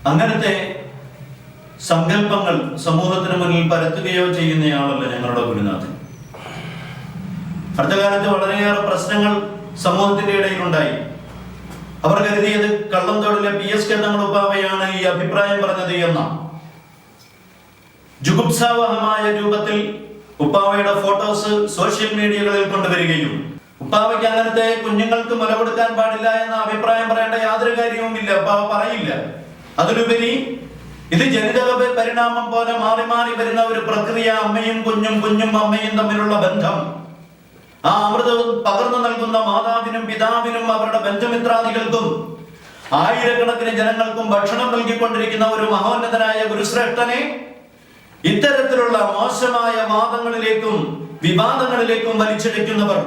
അങ്ങനത്തെ സങ്കല്പങ്ങൾ സമൂഹത്തിന് മുന്നിൽ പരത്തുകയോ ചെയ്യുന്നയാളല്ല ഞങ്ങളുടെ ഗുരുനാഥൻ. അടുത്ത കാലത്ത് വളരെയേറെ പ്രശ്നങ്ങൾ സമൂഹത്തിന്റെ ഇടയിലുണ്ടായി. അവർ കരുതിയത് കള്ളംതോടിലെ PS തങ്ങൾ ഉപ്പാവയാണ് ഈ അഭിപ്രായം പറഞ്ഞത് എന്ന ജുഗുപ്സാവഹമായ രൂപത്തിൽ ഉപ്പാവയുടെ ഫോട്ടോസ് സോഷ്യൽ മീഡിയകളിൽ കൊണ്ടുവരികയും ഉപ്പാവയ്ക്ക് അങ്ങനത്തെ കുഞ്ഞുങ്ങൾക്ക് മുല കൊടുക്കാൻ പാടില്ല എന്ന അഭിപ്രായം പറയേണ്ട യാതൊരു കാര്യവുമില്ല, ഉപ്പാവ പറയില്ല. അതിലുപരി ഇത് ജനിതക പരിണാമം പോലെ മാറി മാറി വരുന്ന ഒരു പ്രക്രിയ. അമ്മയും കുഞ്ഞും, കുഞ്ഞും അമ്മയും തമ്മിലുള്ള ബന്ധം, ആ അമൃതവും പകർന്നു നൽകുന്ന മാതാവിനും പിതാവിനും അവരുടെ ബന്ധുമിത്രാദികൾക്കും ആയിരക്കണക്കിന് ജനങ്ങൾക്കും ഭക്ഷണം നൽകിക്കൊണ്ടിരിക്കുന്ന ഒരു മഹോന്നതനായ ഗുരുശ്രേഷ്ഠനെ ഇത്തരത്തിലുള്ള മോശമായ വാദങ്ങളിലേക്കും വിവാദങ്ങളിലേക്കും വലിച്ചിഴയ്ക്കുന്നവർ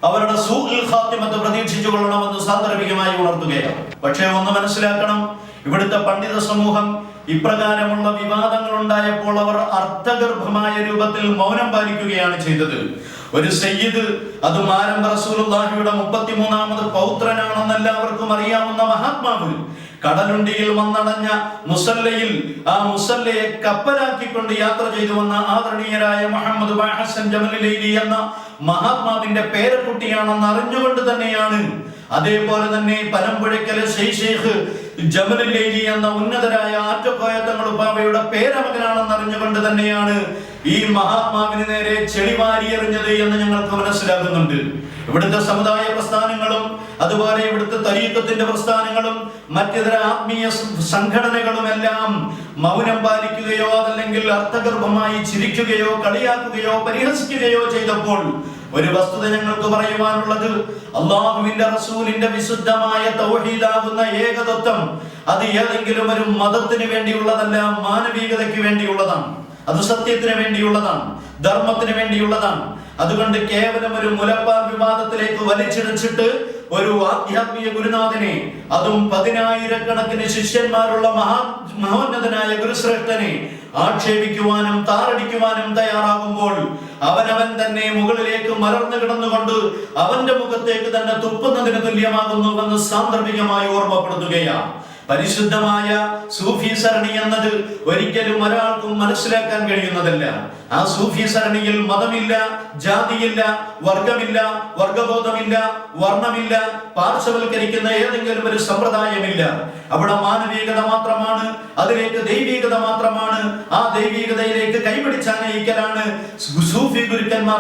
അവരുടെ സൂഉൽ ഖാത്തിമത്ത് പ്രതീക്ഷിച്ചു കൊള്ളണമെന്ന് സാന്ദർഭികമായി ഉണർത്തുകയാണ്. പക്ഷേ ഒന്ന് മനസ്സിലാക്കണം, ഇവിടുത്തെ പണ്ഡിത സമൂഹം ഇപ്രകാരമുള്ള വിവാദങ്ങൾ ഉണ്ടായപ്പോൾ അവർ അർത്ഥഗർഭമായ രൂപത്തിൽ മൗനം പാലിക്കുകയാണ് ചെയ്തത്. ഒരു സയ്യിദ്, അതും ആരംഭ റസൂലുള്ളാഹിയുടെ 33ാമത് പൗത്രനാണെന്ന് എല്ലാവർക്കും അറിയാവുന്ന മഹാത്മാവ്, കടലുണ്ടിയിൽ വന്നടഞ്ഞ മുസല്ലയിൽ ആ മുസല്ലയെ കപ്പലാക്കിക്കൊണ്ട് യാത്ര ചെയ്തു വന്ന ആദരണീയരായ മുഹമ്മദ് ഹസൻ ജമലുലൈലി എന്ന മഹാത്മാവിന്റെ പേരക്കുട്ടിയാണെന്ന് അറിഞ്ഞുകൊണ്ട് തന്നെയാണ്, അതേപോലെ തന്നെ പനമ്പുഴയ്ക്കലെ ശൈഖ് ജമലുലൈലി എന്ന ഉന്നതരായ ആറ്റക്കോയ തങ്ങൾ ഉപ്പാവയുടെ പേരമകനാണെന്ന് അറിഞ്ഞുകൊണ്ട് തന്നെയാണ് ഈ മഹാത്മാവിന് നേരെ ചെളിവാരി എറിഞ്ഞത് എന്ന് ഞങ്ങൾക്ക് മനസ്സിലാകുന്നുണ്ട്. ഇവിടുത്തെ സമുദായ പ്രസ്ഥാനങ്ങളും അതുപോലെ ഇവിടുത്തെ തരീഖത്തിന്റെ പ്രസ്ഥാനങ്ങളും മറ്റിതര ആത്മീയ സംഘടനകളും എല്ലാം മൗനം പാലിക്കുകയോ അതല്ലെങ്കിൽ അർത്ഥഗർഭമായി ചിരിക്കുകയോ കളിയാക്കുകയോ പരിഹസിക്കുകയോ ചെയ്തപ്പോൾ ഒരു വസ്തുത ഞങ്ങൾക്ക് പറയുവാനുള്ളത്, അല്ലാഹുവിന്റെ റസൂലിന്റെ വിശുദ്ധമായ തൗഹീദാകുന്ന ഏകതത്വം അത് ഏതെങ്കിലും ഒരു മതത്തിന് വേണ്ടിയുള്ളതല്ല, മാനവികതയ്ക്ക് വേണ്ടിയുള്ളതാണ്. അത് സത്യത്തിന് വേണ്ടിയുള്ളതാണ്, ധർമ്മത്തിന് വേണ്ടിയുള്ളതാണ്. അതുകൊണ്ട് കേവലം ഒരു മുലപ്പാൽ വിവാദത്തിലേക്ക് വലിച്ചിഴച്ചിട്ട് ഒരു ആധ്യാത്മിക ഗുരുനാഥനെ, അതും 10,000-കണക്കിന് ശിഷ്യന്മാരുള്ള മഹോന്നതനായ ഗുരുശ്രേഷ്ഠനെ ആക്ഷേപിക്കുവാനും താറടിക്കുവാനും തയ്യാറാകുമ്പോൾ അവനവൻ തന്നെ മുകളിലേക്ക് മലർന്നു കിടന്നുകൊണ്ട് അവന്റെ മുഖത്തേക്ക് തന്നെ തുപ്പുന്നതിന് തുല്യമാകുന്നുവെന്ന് സാന്ദർഭികമായി ഓർമ്മപ്പെടുത്തുകയാണ്. പരിശുദ്ധമായ സൂഫി സരണി എന്നത് ഒരിക്കലും ഒരാൾക്കും മനസ്സിലാക്കാൻ കഴിയുന്നതല്ല. ആ സൂഫി സരണിയിൽ മതമില്ല, ജാതിയില്ല, വർഗമില്ല, വർഗബോധമില്ല, വർണ്ണമില്ല, പാർശ്വവൽക്കരിക്കുന്ന ഏതെങ്കിലും ഒരു സമ്പ്രദായമില്ല. അവിടെ മാനവികത മാത്രമാണ്, അതിലേക്ക് ദൈവികത മാത്രമാണ്. ആ ദൈവികതയിലേക്ക് കൈപിടിച്ചാനയിക്കലാണ് സൂഫി ഗുരുക്കന്മാർ